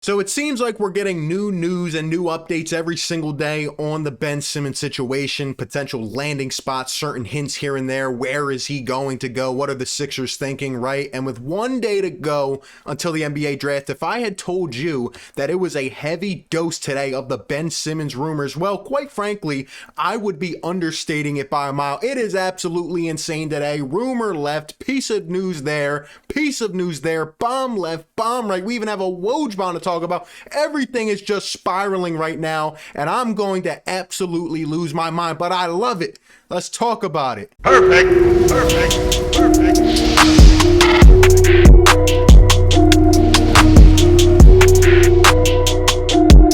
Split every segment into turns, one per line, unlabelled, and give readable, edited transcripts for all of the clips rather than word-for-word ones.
So it seems like we're getting new news and new updates every single day on the Ben Simmons situation, potential landing spots, certain hints here and there. Where is he going to go? What are the Sixers thinking, right? And with one day to go until the NBA draft, if I had told you that it was a heavy dose today of the Ben Simmons rumors, well, quite frankly, I would be understating it by a mile. It is absolutely insane today. Rumor left, piece of news there, piece of news there, bomb left, bomb right. We even have a Woj bomb to talk about. Everything is just spiraling right now, and I'm going to absolutely lose my mind, but I love it. Let's talk about it.
Perfect, perfect, perfect.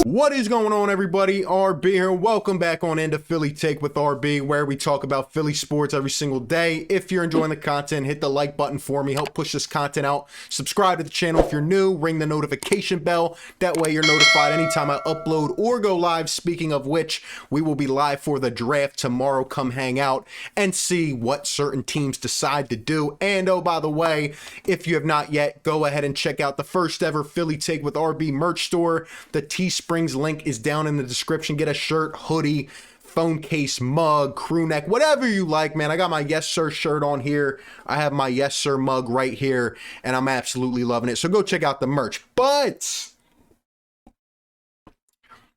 What is going on, everybody? RB here. Welcome back on Into Philly Take with RB, where we talk about Philly sports every single day. If you're enjoying the content, hit the like button for me. Help push this content out. Subscribe to the channel if you're new. Ring the notification bell. That way you're notified anytime I upload or go live. Speaking of which, we will be live for the draft tomorrow. Come hang out and see what certain teams decide to do. And oh, by the way, if you have not yet, go ahead and check out the first ever Philly Take with RB merch store. The Teesprings link is down in the description. Get a shirt, hoodie, phone case, mug, crew neck, whatever you like, man. I got my Yes Sir shirt on here. I have my Yes Sir mug right here, and I'm absolutely loving it. So go check out the merch. But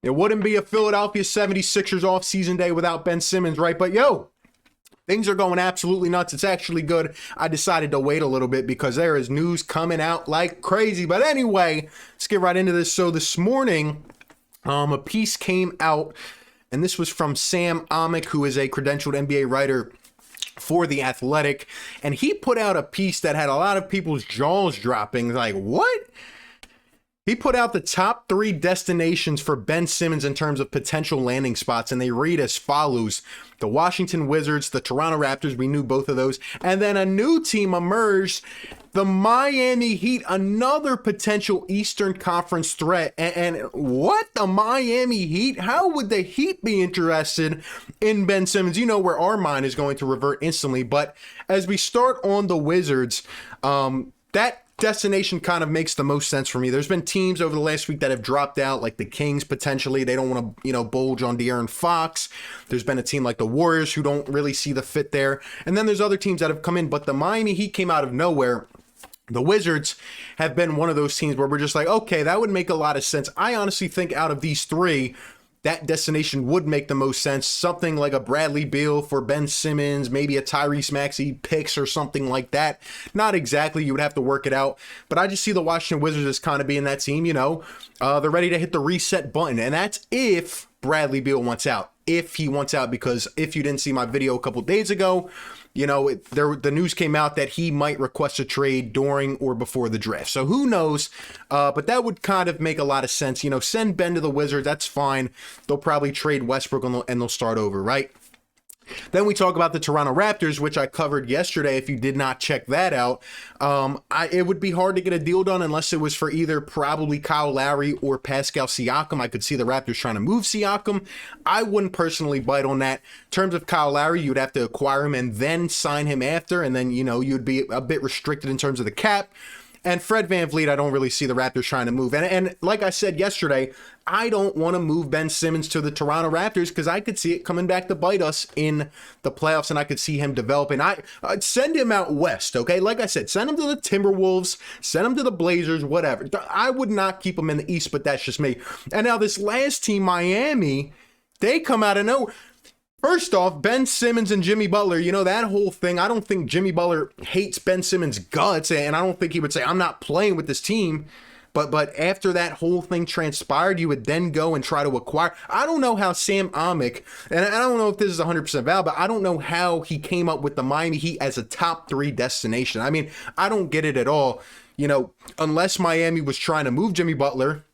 it wouldn't be a Philadelphia 76ers off-season day without Ben Simmons, right? But yo, things are going absolutely nuts. It's actually good. I decided to wait a little bit because there is news coming out like crazy. But anyway, let's get right into this. So this morning, a piece came out, and this was from Sam Amick, who is a credentialed NBA writer for The Athletic, and he put out a piece that had a lot of people's jaws dropping. Like, what? He put out the top 3 destinations for Ben Simmons in terms of potential landing spots, and they read as follows: the Washington Wizards, the Toronto Raptors, we knew both of those, and then a new team emerged, the Miami Heat, another potential Eastern Conference threat. And what? The Miami Heat? How would the Heat be interested in Ben Simmons? You know where our mind is going to revert instantly, but as we start on the Wizards, that destination kind of makes the most sense for me. There's been teams over the last week that have dropped out, like the Kings potentially. They don't want to, bulge on De'Aaron Fox. There's been a team like the Warriors who don't really see the fit there. And then there's other teams that have come in, but the Miami Heat came out of nowhere. The Wizards have been one of those teams where we're just like, okay, that would make a lot of sense. I honestly think out of these 3, that destination would make the most sense. Something like a Bradley Beal for Ben Simmons, maybe a Tyrese Maxey picks or something like that. Not exactly, you would have to work it out, but I just see the Washington Wizards as kind of being that team, they're ready to hit the reset button, and that's if Bradley Beal wants out. If he wants out, because if you didn't see my video a couple days ago, the news came out that he might request a trade during or before the draft. So who knows? But that would kind of make a lot of sense. Send Ben to the Wizards. That's fine. They'll probably trade Westbrook and they'll start over, right? Then we talk about the Toronto Raptors, which I covered yesterday. If you did not check that out, it would be hard to get a deal done unless it was for either probably Kyle Lowry or Pascal Siakam. I could see the Raptors trying to move Siakam. I wouldn't personally bite on that. In terms of Kyle Lowry, you'd have to acquire him and then sign him after, and then, you'd be a bit restricted in terms of the cap. And Fred VanVleet, I don't really see the Raptors trying to move. And like I said yesterday, I don't want to move Ben Simmons to the Toronto Raptors because I could see it coming back to bite us in the playoffs, and I could see him developing. I'd send him out west, okay? Like I said, send him to the Timberwolves, send him to the Blazers, whatever. I would not keep him in the East, but that's just me. And now this last team, Miami, they come out of nowhere. First off, Ben Simmons and Jimmy Butler, that whole thing, I don't think Jimmy Butler hates Ben Simmons' guts, and I don't think he would say, I'm not playing with this team. But after that whole thing transpired, you would then go and try to acquire. I don't know how Sam Amick, and I don't know if this is 100% valid, but I don't know how he came up with the Miami Heat as a top 3 destination. I mean, I don't get it at all. Unless Miami was trying to move Jimmy Butler,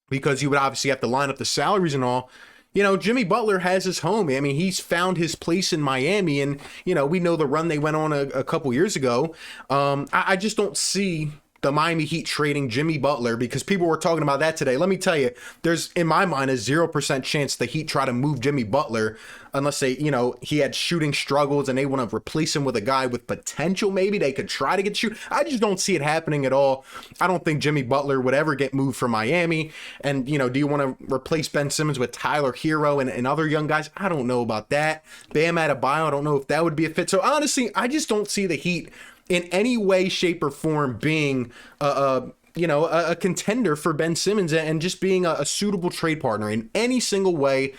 because you would obviously have to line up the salaries and all. Jimmy Butler has his home. I mean, he's found his place in Miami, and, we know the run they went on a couple years ago. I just don't see the Miami Heat trading Jimmy Butler, because people were talking about that today. Let me tell you, there's, in my mind, a 0% chance the Heat try to move Jimmy Butler unless they, he had shooting struggles and they want to replace him with a guy with potential. Maybe they could try to get shoot. I just don't see it happening at all. I don't think Jimmy Butler would ever get moved from Miami. And, do you want to replace Ben Simmons with Tyler Hero and other young guys? I don't know about that. Bam Adebayo, I don't know if that would be a fit. So honestly, I just don't see the Heat in any way, shape, or form being a contender for Ben Simmons and just being a suitable trade partner in any single way.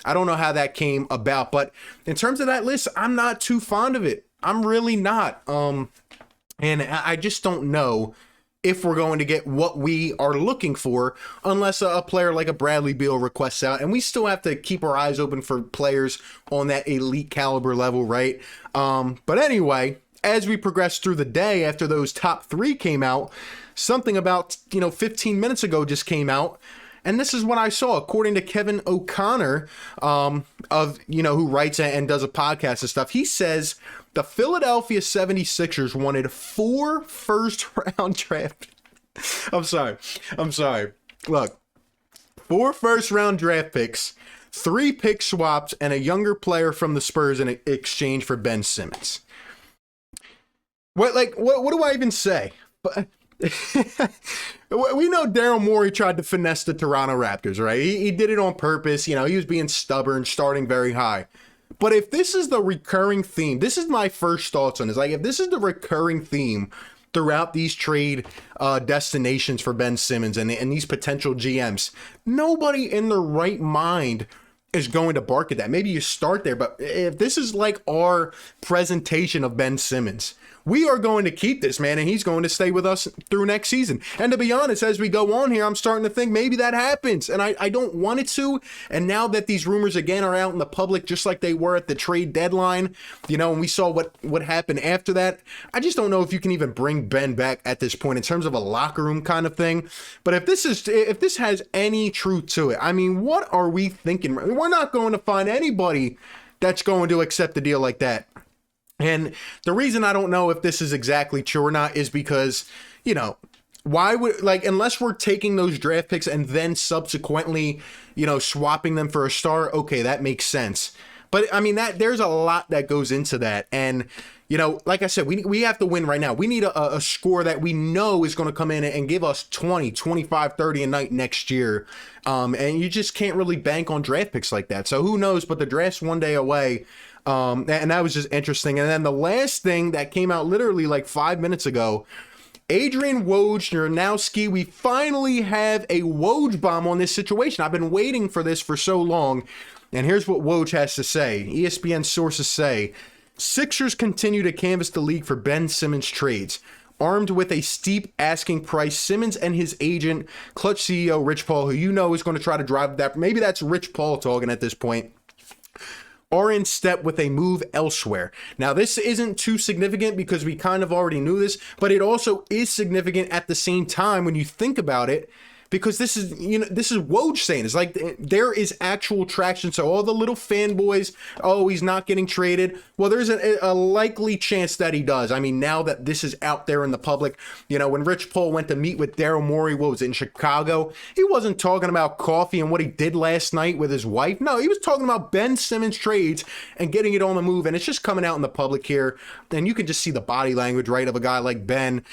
I don't know how that came about, but in terms of that list, I'm not too fond of it. I'm really not. And I just don't know if we're going to get what we are looking for unless a player like a Bradley Beal requests out. And we still have to keep our eyes open for players on that elite caliber level, right? But anyway, as we progress through the day after those top three came out, something about 15 minutes ago just came out, and this is what I saw according to Kevin O'Connor, who writes and does a podcast and stuff. He says the Philadelphia 76ers wanted 4 first-round draft. I'm sorry. Look, 4 first-round draft picks, 3 pick swaps, and a younger player from the Spurs in exchange for Ben Simmons. What do I even say? But we know Daryl Morey tried to finesse the Toronto Raptors, right? He did it on purpose. He was being stubborn, starting very high. But if this is the recurring theme, this is my first thoughts on this. Like, if this is the recurring theme throughout these trade destinations for Ben Simmons and these potential GMs, nobody in their right mind is going to bark at that. Maybe you start there, but if this is like our presentation of Ben Simmons, we are going to keep this man, and he's going to stay with us through next season. And to be honest, as we go on here, I'm starting to think maybe that happens, and I don't want it to. And now that these rumors again are out in the public, just like they were at the trade deadline, and we saw what happened after that, I just don't know if you can even bring Ben back at this point in terms of a locker room kind of thing. But if this has any truth to it, I mean, what are we thinking? We're not going to find anybody that's going to accept a deal like that. And the reason I don't know if this is exactly true or not is because, why would, unless we're taking those draft picks and then subsequently, swapping them for a star, okay, that makes sense. But I mean, there's a lot that goes into that. And, like I said, we have to win right now. We need a score that we know is going to come in and give us 20, 25, 30 a night next year. And you just can't really bank on draft picks like that. So who knows, but the draft's one day away. And that was just interesting. And then the last thing that came out literally like 5 minutes ago, Adrian Wojnarowski, we finally have a Woj bomb on this situation. I've been waiting for this for so long. And here's what Woj has to say. ESPN sources say, Sixers continue to canvass the league for Ben Simmons trades. Armed with a steep asking price, Simmons and his agent, Clutch CEO Rich Paul, who is going to try to drive that. Maybe that's Rich Paul talking at this point. Are in step with a move elsewhere. Now, this isn't too significant because we kind of already knew this, but it also is significant at the same time when you think about it, because this is Woj saying, it's like there is actual traction. So all the little fanboys, oh, he's not getting traded. Well, there's a likely chance that he does. I mean, now that this is out there in the public, when Rich Paul went to meet with Daryl Morey, what was it, in Chicago, he wasn't talking about coffee and what he did last night with his wife. No, he was talking about Ben Simmons trades and getting it on the move. And it's just coming out in the public here. And you can just see the body language, right, of a guy like Ben.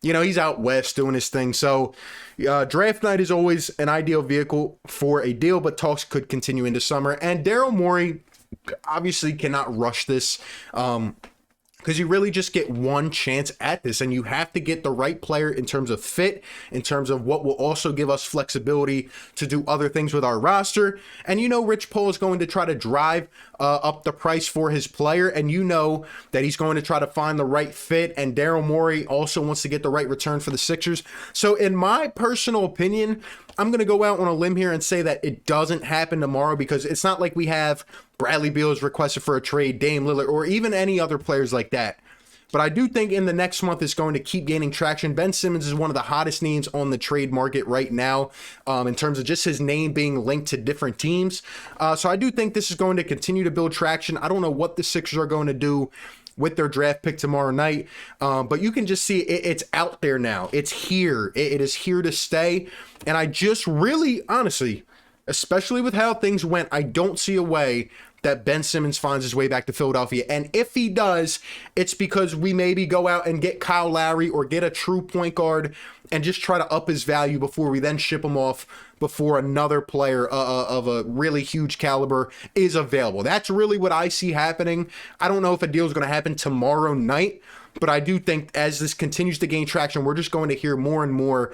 He's out west doing his thing. So draft night is always an ideal vehicle for a deal, but talks could continue into summer. And Daryl Morey obviously cannot rush this because you really just get one chance at this, and you have to get the right player in terms of fit, in terms of what will also give us flexibility to do other things with our roster. And Rich Paul is going to try to drive up the price for his player, and that he's going to try to find the right fit, and Daryl Morey also wants to get the right return for the Sixers. So in my personal opinion, I'm going to go out on a limb here and say that it doesn't happen tomorrow, because it's not like we have Bradley Beal is requested for a trade, Dame Lillard, or even any other players like that. But I do think in the next month it's going to keep gaining traction. Ben Simmons is one of the hottest names on the trade market right now in terms of just his name being linked to different teams. So I do think this is going to continue to build traction. I don't know what the Sixers are going to do with their draft pick tomorrow night. But you can just see it's out there now. It's here. It is here to stay. And I just really, honestly, especially with how things went, I don't see a way that Ben Simmons finds his way back to Philadelphia. And if he does, it's because we maybe go out and get Kyle Lowry or get a true point guard and just try to up his value before we then ship him off before another player of a really huge caliber is available. That's really what I see happening. I don't know if a deal is going to happen tomorrow night, but I do think as this continues to gain traction, we're just going to hear more and more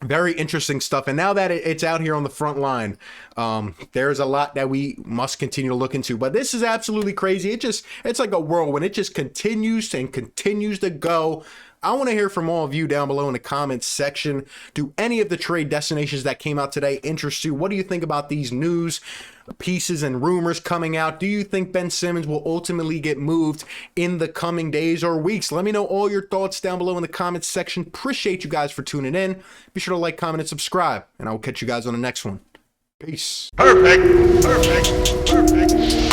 very interesting stuff. And now that it's out here on the front line, there's a lot that we must continue to look into. But this is absolutely crazy. It's like a whirlwind. It just continues and continues to go. I want to hear from all of you down below in the comments section. Do any of the trade destinations that came out today interest you? What do you think about these news pieces and rumors coming out? Do you think Ben Simmons will ultimately get moved in the coming days or weeks? Let me know all your thoughts down below in the comments section. Appreciate you guys for tuning in. Be sure to like, comment, and subscribe, and I will catch you guys on the next one. Peace.
Perfect. Perfect. Perfect.